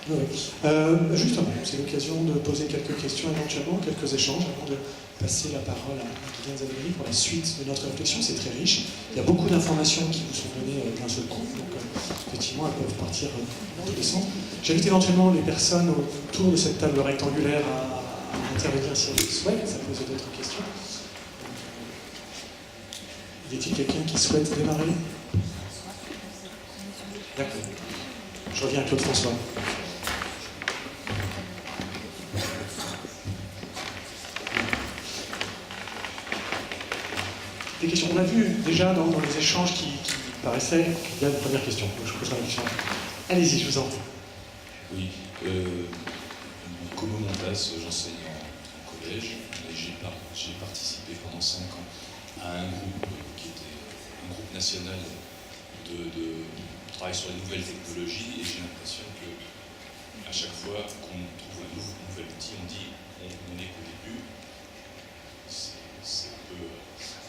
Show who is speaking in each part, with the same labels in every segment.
Speaker 1: Oui. Justement, c'est l'occasion de poser quelques questions, éventuellement quelques échanges, avant de passer la parole à Guylaine Zavelli pour la suite de notre réflexion. C'est très riche. Il y a beaucoup d'informations qui vous sont données d'un seul coup, donc effectivement, elles peuvent partir dans tous les sens. J'invite éventuellement les personnes autour de cette table rectangulaire à intervenir si elles le souhaitent, à poser d'autres questions. Y a-t-il quelqu'un qui souhaite démarrer? D'accord. Je reviens à Claude François. Des questions. On a vu déjà dans les échanges qui paraissaient qu'il y a une première question. Je poserai la question. Allez-y, je vous en prie.
Speaker 2: Oui. Comme Montas, j'enseigne en collège et j'ai participé pendant 5 ans à un groupe qui était un groupe national de travail sur les nouvelles technologies, et j'ai l'impression que à chaque fois qu'on trouve un nouvel outil, on dit on n'est qu'au début. C'est un peu...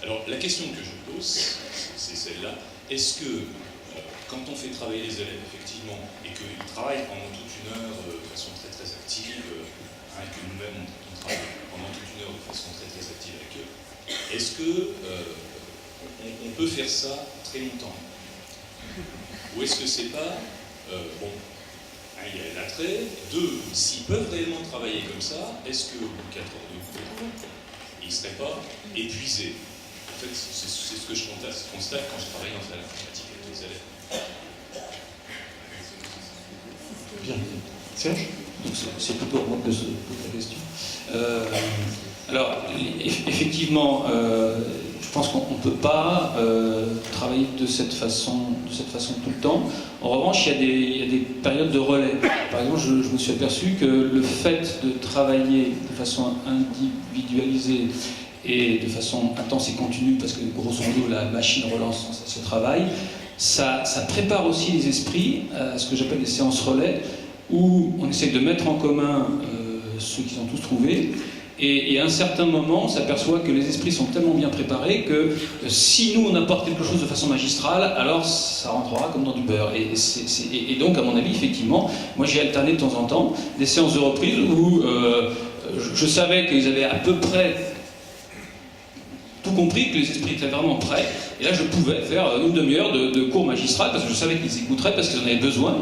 Speaker 2: Alors la question que je pose, c'est celle-là. Est-ce que quand on fait travailler les élèves, effectivement, et qu'ils travaillent pendant toute une heure de façon très très active, et que nous-mêmes on travaille pendant toute une heure de façon très très active avec eux, est-ce que on peut faire ça très longtemps? Ou est-ce que c'est pas, bon, il y a l'attrait, 2, s'ils peuvent réellement travailler comme ça, est-ce qu'au bout de 4 heures de cours, ils ne seraient pas épuisés? En fait, c'est ce que je constate quand je travaille en salle informatique avec les élèves.
Speaker 1: Bien. Serge?
Speaker 3: C'est plutôt moi que la question. Alors, effectivement, je pense qu'on ne peut pas travailler de cette façon tout le temps. En revanche, il y a des périodes de relais. Par exemple, je me suis aperçu que le fait de travailler de façon individualisée et de façon intense et continue, parce que grosso modo la machine relance ce travail, ça prépare aussi les esprits à ce que j'appelle les séances relais, où on essaie de mettre en commun ceux qu'ils ont tous trouvé. Et à un certain moment, on s'aperçoit que les esprits sont tellement bien préparés que si nous on apporte quelque chose de façon magistrale, alors ça rentrera comme dans du beurre. Et donc, à mon avis, effectivement, moi j'ai alterné de temps en temps des séances de reprise où je savais qu'ils avaient à peu près tout compris, que les esprits étaient vraiment prêts. Et là, je pouvais faire une demi-heure de cours magistral parce que je savais qu'ils écouteraient, parce qu'ils en avaient besoin.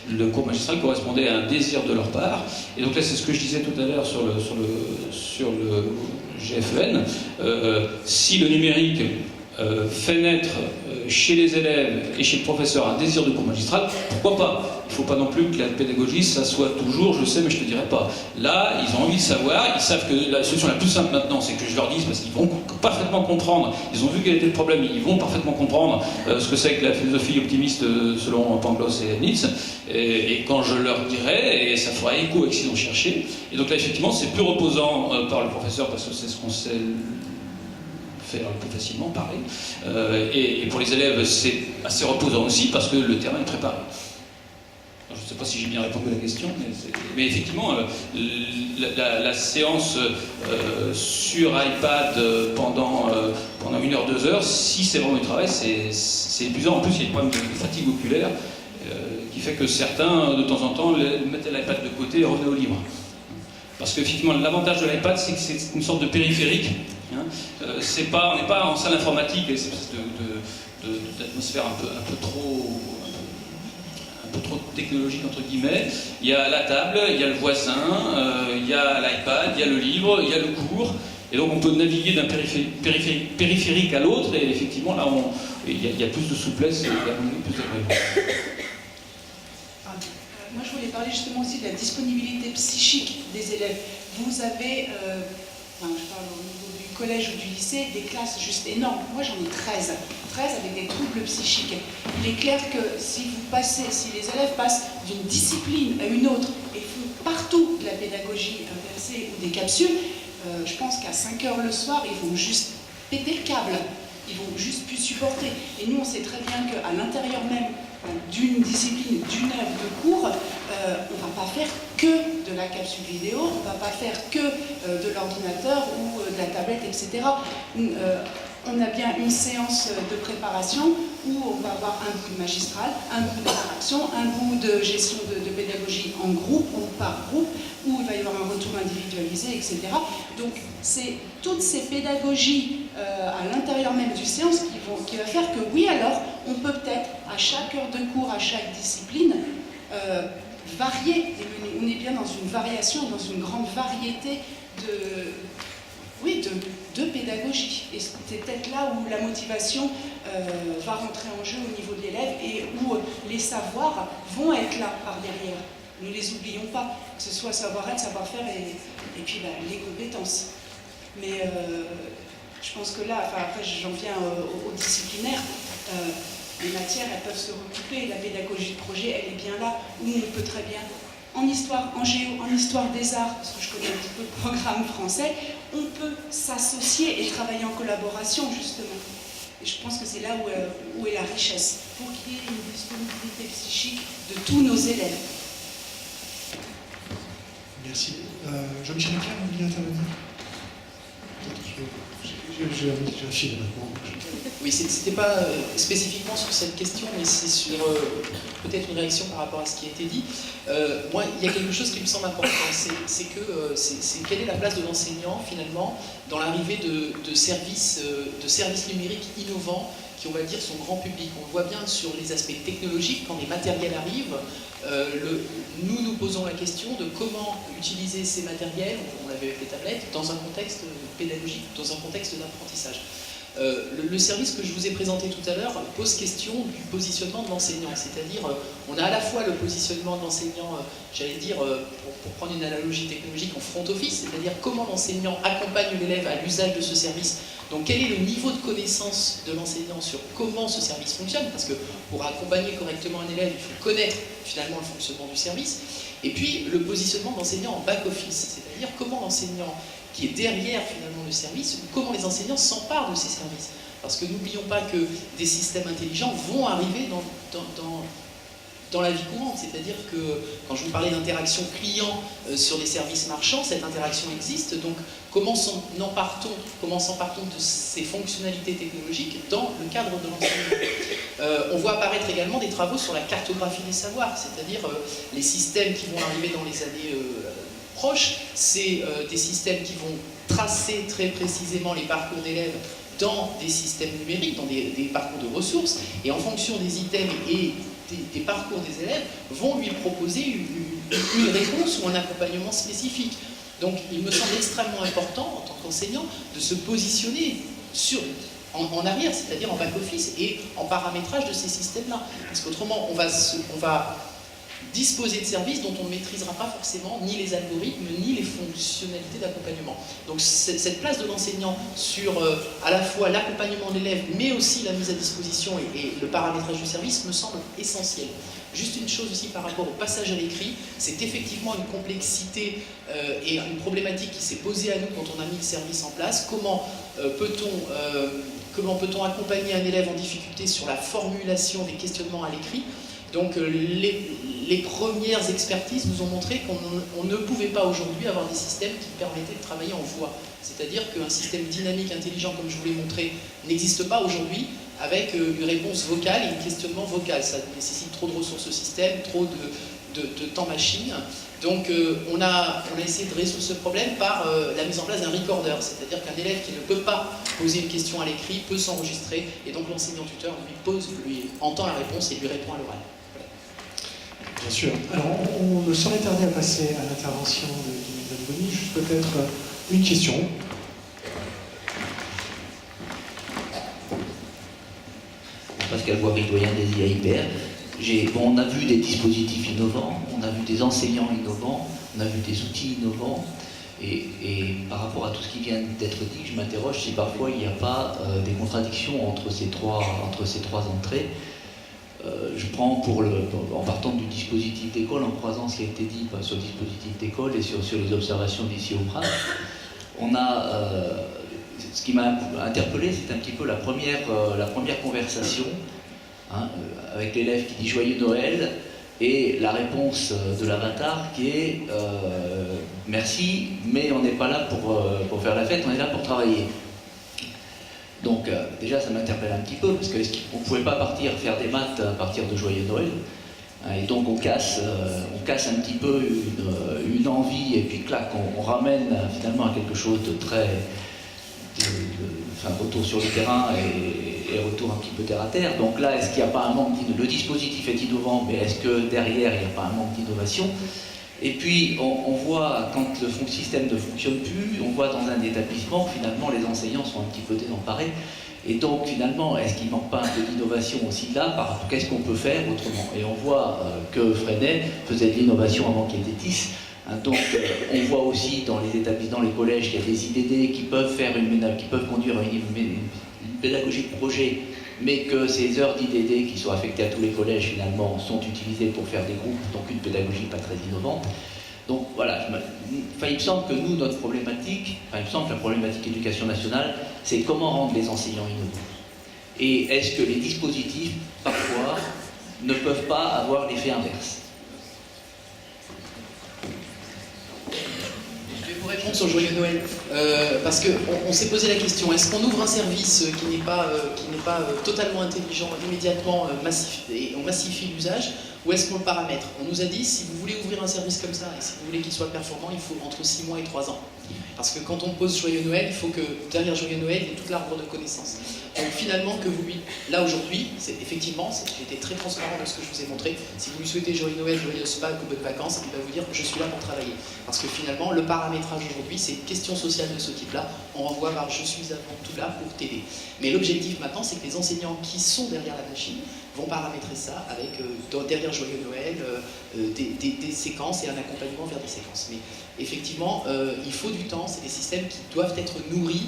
Speaker 3: Le cours magistral correspondait à un désir de leur part. Et donc là, c'est ce que je disais tout à l'heure sur le GFEN. Si le numérique fait naître chez les élèves et chez le professeur un désir de cours magistral, pourquoi pas? Il ne faut pas non plus que la pédagogie, ça soit toujours « je sais mais je ne te dirai pas ». Là, ils ont envie de savoir, ils savent que la solution la plus simple maintenant, c'est que je leur dise, parce qu'ils vont parfaitement comprendre, ils ont vu quel était le problème, ils vont parfaitement comprendre ce que c'est que la philosophie optimiste selon Pangloss et Leibniz, et quand je leur dirai, et ça fera écho avec ce qu'ils ont cherché. Et donc là, effectivement, c'est plus reposant par le professeur, parce que c'est ce qu'on sait faire plus facilement, pareil. Et pour les élèves, c'est assez reposant aussi, parce que le terrain est préparé. Alors, je ne sais pas si j'ai bien répondu à la question, mais effectivement, la séance sur iPad pendant 1 heure, 2 heures, si c'est vraiment du travail, c'est épuisant. En plus, il y a des problèmes de fatigue oculaire qui fait que certains, de temps en temps, mettaient l'iPad de côté et revenaient au livre. Parce qu'effectivement, l'avantage de l'iPad, c'est que c'est une sorte de périphérique. Hein. On n'est pas en salle informatique, et c'est une espèce d'atmosphère un peu trop technologique, entre guillemets. Il y a la table, il y a le voisin, il y a l'iPad, il y a le livre, il y a le cours. Et donc on peut naviguer d'un périphérique à l'autre, et effectivement, là, il y a plus de souplesse et plus d'agrément.
Speaker 4: Moi, je voulais parler justement aussi de la disponibilité psychique des élèves. Vous avez, je parle au niveau du collège ou du lycée, des classes juste énormes. Moi, j'en ai 13 avec des troubles psychiques. Il est clair que si les élèves passent d'une discipline à une autre et font partout de la pédagogie inversée ou des capsules, je pense qu'à 5 heures le soir, ils vont juste péter le câble. Ils vont juste plus supporter. Et nous, on sait très bien qu'à l'intérieur même d'une discipline, d'une œuvre de cours, on ne va pas faire que de la capsule vidéo, on ne va pas faire que de l'ordinateur ou de la tablette, etc. On a bien une séance de préparation où on va avoir un bout de magistral, un bout d'interaction, un bout de gestion de pédagogie en groupe ou par groupe, où il va y avoir un retour individualisé, etc. Donc c'est toutes ces pédagogies à l'intérieur même du séance qui va faire que oui, alors on peut peut-être à chaque heure de cours, à chaque discipline, varier. On est bien dans une variation, dans une grande variété de pédagogie. Et c'est peut-être là où la motivation va rentrer en jeu au niveau de l'élève et où les savoirs vont être là par derrière. Ne les oublions pas, que ce soit savoir-être, savoir-faire et puis les compétences. Mais je pense que là, après j'en viens au disciplinaire, les matières elles peuvent se recouper, la pédagogie de projet elle est bien là, où on peut très bien, en histoire, en géo, en histoire des arts, parce que je connais un petit peu le programme français, on peut s'associer et travailler en collaboration justement. Et je pense que c'est là où est la richesse, pour qu'il y ait une disponibilité psychique de tous nos élèves.
Speaker 1: Merci. Jean-Michel Leclerc, vous voulez intervenir? J'ai un fil maintenant.
Speaker 5: Oui, c'était pas spécifiquement sur cette question, mais c'est sur peut-être une réaction par rapport à ce qui a été dit. Moi, il y a quelque chose qui me semble important, c'est quelle est la place de l'enseignant finalement dans l'arrivée de services numériques innovants qui, on va dire, sont grand public. On le voit bien sur les aspects technologiques, quand les matériels arrivent, nous posons la question de comment utiliser ces matériels, on l'avait avec les tablettes, dans un contexte pédagogique, dans un contexte d'apprentissage. Le service que je vous ai présenté tout à l'heure pose question du positionnement de l'enseignant, c'est-à-dire on a à la fois le positionnement de l'enseignant, j'allais dire, pour prendre une analogie technologique, en front office, c'est-à-dire comment l'enseignant accompagne l'élève à l'usage de ce service. Donc quel est le niveau de connaissance de l'enseignant sur comment ce service fonctionne, parce que pour accompagner correctement un élève, il faut connaître finalement le fonctionnement du service. Et puis le positionnement de l'enseignant en back-office, c'est-à-dire comment l'enseignant qui est derrière finalement le service, ou comment les enseignants s'emparent de ces services. Parce que n'oublions pas que des systèmes intelligents vont arriver dans la vie courante, c'est-à-dire que quand je vous parlais d'interaction client sur les services marchands, cette interaction existe, donc comment s'empare-t-on de ces fonctionnalités technologiques dans le cadre de l'enseignement. On voit apparaître également des travaux sur la cartographie des savoirs, c'est-à-dire les systèmes qui vont arriver dans les années proches, c'est des systèmes qui vont tracer très précisément les parcours d'élèves dans des systèmes numériques, dans des parcours de ressources, et en fonction des items et des parcours des élèves, vont lui proposer une réponse ou un accompagnement spécifique. Donc il me semble extrêmement important, en tant qu'enseignant, de se positionner en arrière, c'est-à-dire en back-office et en paramétrage de ces systèmes-là. Parce qu'autrement, on va disposer de services dont on ne maîtrisera pas forcément ni les algorithmes, ni les fonctionnalités d'accompagnement. Donc cette place de l'enseignant sur à la fois l'accompagnement de l'élève, mais aussi la mise à disposition et le paramétrage du service me semble essentiel. Juste une chose aussi par rapport au passage à l'écrit, c'est effectivement une complexité et une problématique qui s'est posée à nous quand on a mis le service en place. Comment peut-on accompagner un élève en difficulté sur la formulation des questionnements à l'écrit? Donc les premières expertises nous ont montré qu'on ne pouvait pas aujourd'hui avoir des systèmes qui permettaient de travailler en voix. C'est-à-dire qu'un système dynamique, intelligent, comme je vous l'ai montré, n'existe pas aujourd'hui avec une réponse vocale et un questionnement vocal. Ça nécessite trop de ressources au système, trop de temps machine. Donc on a essayé de résoudre ce problème par la mise en place d'un recorder, c'est-à-dire qu'un élève qui ne peut pas poser une question à l'écrit peut s'enregistrer, et donc l'enseignant-tuteur lui entend la réponse et lui répond à l'oral.
Speaker 1: Bien sûr. Alors, on ne saurait tarder à passer à l'intervention de Bonny. Juste peut-être une question.
Speaker 6: Pascal Boiry, doyen des IAIPR. On a vu des dispositifs innovants, on a vu des enseignants innovants, on a vu des outils innovants. Et par rapport à tout ce qui vient d'être dit, je m'interroge si parfois il n'y a pas des contradictions entre ces trois entrées. Je prends en partant du dispositif d'école, en croisant ce qui a été dit sur le dispositif d'école et sur les observations d'ici au Prat. Ce qui m'a interpellé, c'est un petit peu la première conversation, avec l'élève qui dit Joyeux Noël, et la réponse de l'avatar qui est merci, mais on n'est pas là pour faire la fête, on est là pour travailler. Donc déjà ça m'interpelle un petit peu, parce qu'on ne pouvait pas partir faire des maths à partir de Joyeux Noël. Et donc on casse un petit peu une envie, et puis clac, on ramène finalement à quelque chose de très... retour sur le terrain et retour un petit peu terre à terre. Donc là, est-ce qu'il n'y a pas un manque d'innovation? Le dispositif est innovant, mais est-ce que derrière, il n'y a pas un manque d'innovation? Et puis, on voit, quand le système ne fonctionne plus, on voit dans un établissement, finalement, les enseignants sont un petit peu désemparés. Et donc, finalement, est-ce qu'il ne manque pas un peu d'innovation aussi là? Qu'est-ce qu'on peut faire autrement? Et on voit que Freinet faisait de l'innovation avant qu'il y ait des TIS. Donc, on voit aussi dans les établissements, dans les collèges, qu'il y a des IDD qui peuvent conduire à une pédagogie de projet, mais que ces heures d'IDD qui sont affectées à tous les collèges, finalement, sont utilisées pour faire des groupes, donc une pédagogie pas très innovante. Donc voilà, il me semble que nous, notre problématique, il me semble que la problématique éducation nationale, c'est comment rendre les enseignants innovants. Et est-ce que les dispositifs, parfois, ne peuvent pas avoir l'effet inverse?
Speaker 5: Répondre sur Joyeux Noël, parce qu'on s'est posé la question, est-ce qu'on ouvre un service qui n'est pas totalement intelligent immédiatement et on massifie l'usage, ou est-ce qu'on le paramètre? On nous a dit, si vous voulez ouvrir un service comme ça, et si vous voulez qu'il soit performant, il faut entre 6 mois et 3 ans. Parce que quand on pose Joyeux Noël, il faut que derrière Joyeux Noël, il y ait toute l'arbre de connaissances. Donc finalement, que vous lui... Là aujourd'hui, effectivement, j'étais très transparent dans ce que je vous ai montré. Si vous lui souhaitez Joyeux Noël, joyeuses Pâques ou bonnes vacances, il va vous dire je suis là pour travailler. Parce que finalement, le paramétrage aujourd'hui, c'est une question sociale de ce type-là. On renvoie vers je suis avant tout là pour t'aider. Mais l'objectif maintenant, c'est que les enseignants qui sont derrière la machine vont paramétrer ça avec derrière Joyeux Noël, des séquences et un accompagnement vers des séquences. Mais effectivement, il faut du temps, c'est des systèmes qui doivent être nourris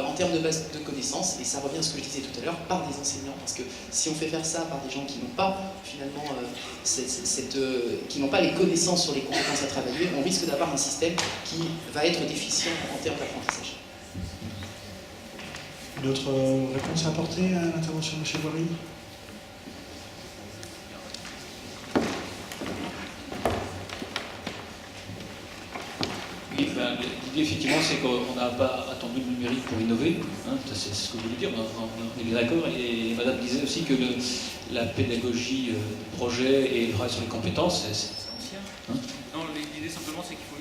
Speaker 5: en termes de base de connaissances, et ça revient à ce que je disais tout à l'heure, par des enseignants, parce que si on fait faire ça par des gens qui n'ont pas finalement qui n'ont pas les connaissances sur les compétences à travailler, on risque d'avoir un système qui va être déficient en termes d'apprentissage.
Speaker 1: Une autre réponse à apporter à l'intervention de M. Boiry?
Speaker 3: L'idée, effectivement, c'est qu'on n'a pas attendu le numérique pour innover. Hein, c'est ce que vous voulez dire, on est bien d'accord. Et Madame disait aussi que la pédagogie projet et le travail sur les compétences, c'est ancien. Hein?
Speaker 7: Non, l'idée simplement, c'est qu'il faut...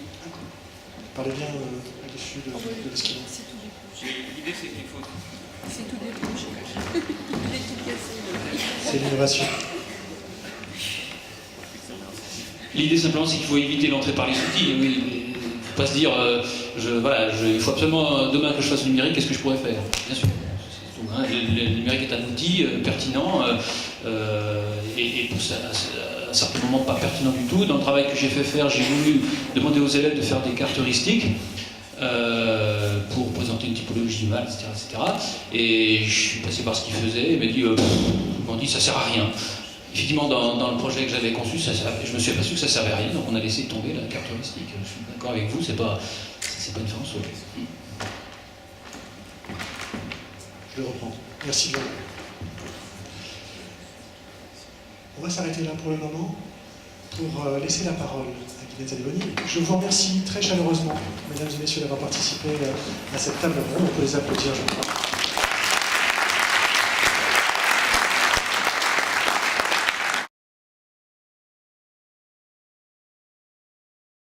Speaker 1: Parlez bien au-dessus de l'esquimau.
Speaker 7: L'idée, c'est qu'il faut...
Speaker 8: C'est tout début.
Speaker 1: C'est l'innovation.
Speaker 3: L'idée, simplement, c'est qu'il faut éviter l'entrée par les outils. Oui, pas se dire, il faut absolument demain que je fasse le numérique, qu'est-ce que je pourrais faire? Bien sûr, c'est tout, hein. Le numérique est un outil pertinent et à un certain moment pas pertinent du tout. Dans le travail que j'ai fait faire, j'ai voulu demander aux élèves de faire des cartes heuristiques pour présenter une typologie du mal, etc. Et je suis passé par ce qu'ils faisaient, ils m'ont dit ça sert à rien. Effectivement, dans le projet que j'avais conçu, je me suis aperçu que ça ne servait à rien, donc on a laissé tomber la carte heuristique. Je suis d'accord avec vous, c'est pas une fin en soi.
Speaker 1: Je le reprends. Merci bien. On va s'arrêter là pour le moment, pour laisser la parole à Guinette Zaliboni. Je vous remercie très chaleureusement, mesdames et messieurs, d'avoir participé à cette table ronde. On peut les applaudir, je crois.